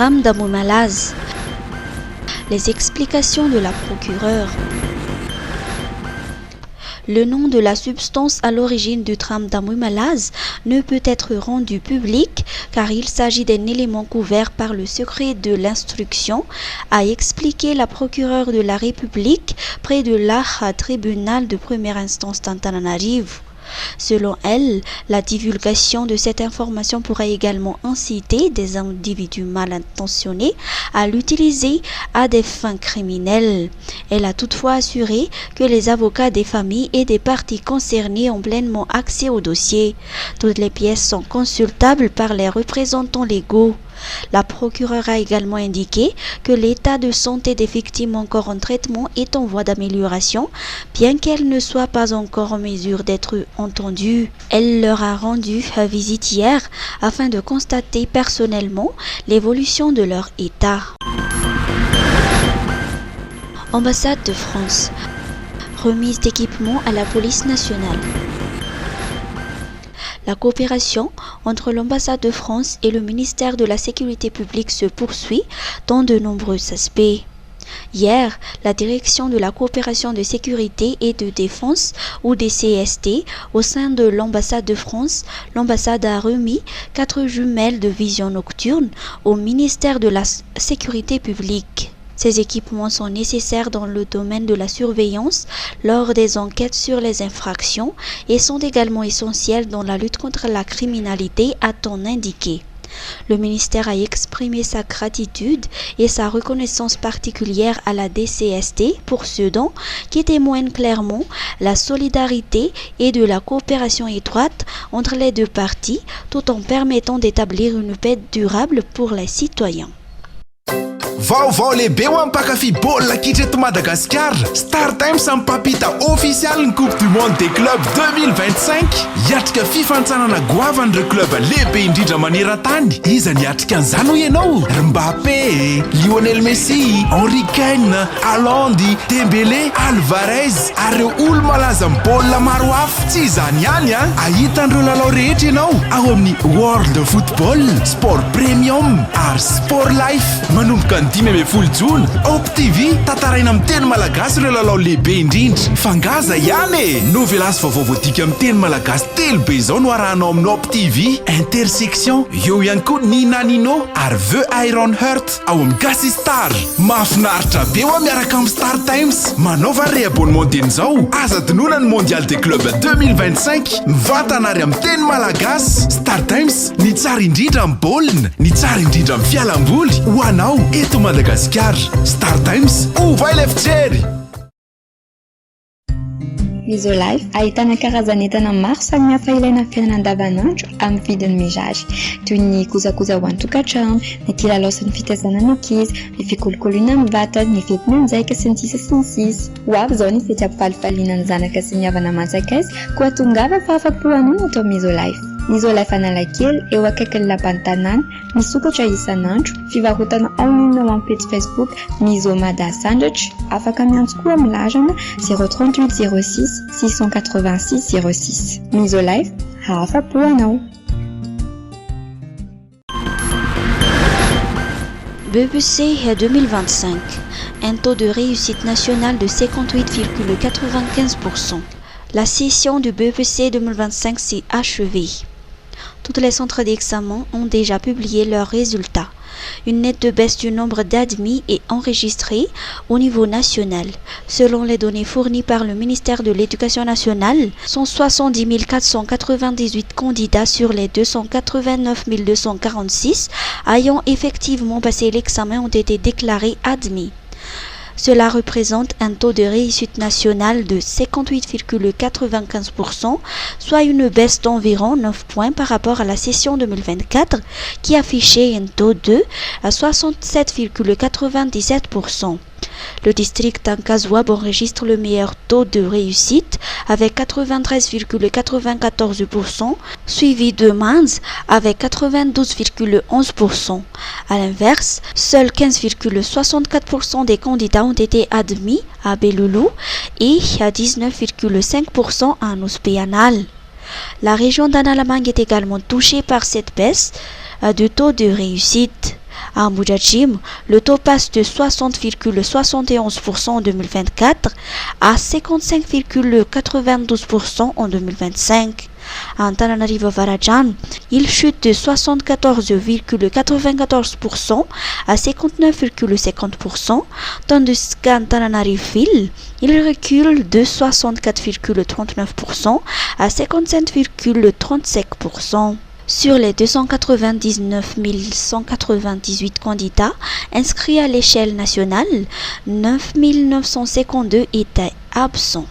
drame d'Abou Malaz. Les explications de la procureure. Le nom de la substance à l'origine du drame d'Abou Malaz ne peut être rendu public car il s'agit d'un élément couvert par le secret de l'instruction, a expliqué la procureure de la République près de tribunal de première instance d'Antananarivo. Selon elle, la divulgation de cette information pourrait également inciter des individus mal intentionnés à l'utiliser à des fins criminelles. Elle a toutefois assuré que les avocats des familles et des parties concernées ont pleinement accès au dossier. Toutes les pièces sont consultables par les représentants légaux. La procureure a également indiqué que l'état de santé des victimes encore en traitement est en voie d'amélioration, bien qu'elles ne soient pas encore en mesure d'être entendues. Elle leur a rendu visite hier afin de constater personnellement l'évolution de leur état. Ambassade de France. Remise d'équipements à la police nationale. La coopération entre l'ambassade de France et le ministère de la Sécurité publique se poursuit dans de nombreux aspects. Hier, la direction de la coopération de sécurité et de défense ou DCST au sein de l'ambassade de France, l'ambassade a remis 4 jumelles de vision nocturne au ministère de la Sécurité publique. Ces équipements sont nécessaires dans le domaine de la surveillance lors des enquêtes sur les infractions et sont également essentiels dans la lutte contre la criminalité, a-t-on indiqué. Le ministère a exprimé sa gratitude et sa reconnaissance particulière à la DCST pour ce don qui témoigne clairement la solidarité et de la coopération étroite entre les deux parties tout en permettant d'établir une paix durable pour les citoyens. Vaovao lehibe ho ampakafy baolina kitra eto Madagasikara. Star Times mipampita ofisialy ny Coupe du Monde des Clubs 2025. Hiatrika fifantsarana goavan'ireo club lehibe indrindra maneran-tany. Iza ny hiatrika an'izany ho ianao? Mbappé, Lionel Messi, Henry Kane, Haaland, Dembélé, Alvarez ary ireo olo malaza amin'ny baolina maro hafa. Tsy izany ihany ahitan'ireo lalao rehetra ianao ao amin'ny World Football, Sport Premium ary Sport Life. Manomboka ny 5 Jona, OpTV tataraina amin'ny teny malagasy ireo lalao lehibe indrindra. Fangaza ihany e! Novelasy vaovao voadika amin'ny teny malagasy telo be izao no arahanao amin'ny OpTV. Intersection, eo ihany koa Nina Nino ary The Iron Heart ao amin'ny Gasy Star. Mahafinaritra be ho miaraka amin'ny Star Times. Manaova re-abonnement izao. Aza dinoina ny Mondial des Clubs 2025. Mivantana ary amin'ny teny malagasy. Star Times, ny tsara indrindra amin'ny baolina, ny tsara indrindra amin'ny fialamboly ho anao eto Madagasikara. Star Times, ovay ilay fijery. Isolife ahitana karazan'entana maro samihafa ilaina amin'ny fiainana andavanandro amin'ny vidiny mirary, toy ny kojakoja ho an-tokantrano, ny kilalao sy ny fitaizana ny ankizy, ny fikolokoloina amin'ny vatana, ny fetina anjaika sy ny sisa sy ny sisa. Ho avy izao ny fety ampifalifaliana ny zanaka sy ny havana aman-tsakaizy koa tongava fahafa-poanao atao amin'ny Isolife. Ny Isolife Analakely eo akaikin'ny lapan'ny tanàna, misokatra isan'andro, fivarotana online ao amin'ny page Facebook Misomada Sandratra, afaka miantso koa amin'ny larana 038 06 686 06. Isolife, hafa-po anao. BBC 2025, un taux de réussite nationale de 58,95%. La session du BBC 2025 s'est achevée. Tous les centres d'examen ont déjà publié leurs résultats. Une nette baisse du nombre d'admis est enregistrée au niveau national. Selon les données fournies par le ministère de l'Éducation nationale, 170 498 candidats sur les 289 246 ayant effectivement passé l'examen ont été déclarés admis. Cela représente un taux de réussite nationale de 58,95%, soit une baisse d'environ 9 points par rapport à la session 2024 qui affichait un taux de 67,97%. Le district d'Ankazouab enregistre le meilleur taux de réussite avec 93,94%, suivi de Manz avec 92,11%. À l'inverse, seuls 15,64% des candidats ont été admis à Beloulou et à 19,5% à Nouspéanal. La région d'Analamang est également touchée par cette baisse de taux de réussite. À Moudjachim, le taux passe de 60,71% en 2024 à 55,92% en 2025. À Antananarivo Varadjan, il chute de 74,94% à 59,50%, tandis qu'à Antananariville, il recule de 64,39% à 57,35%. Sur les 299 198 candidats inscrits à l'échelle nationale, 9 952 étaient absents.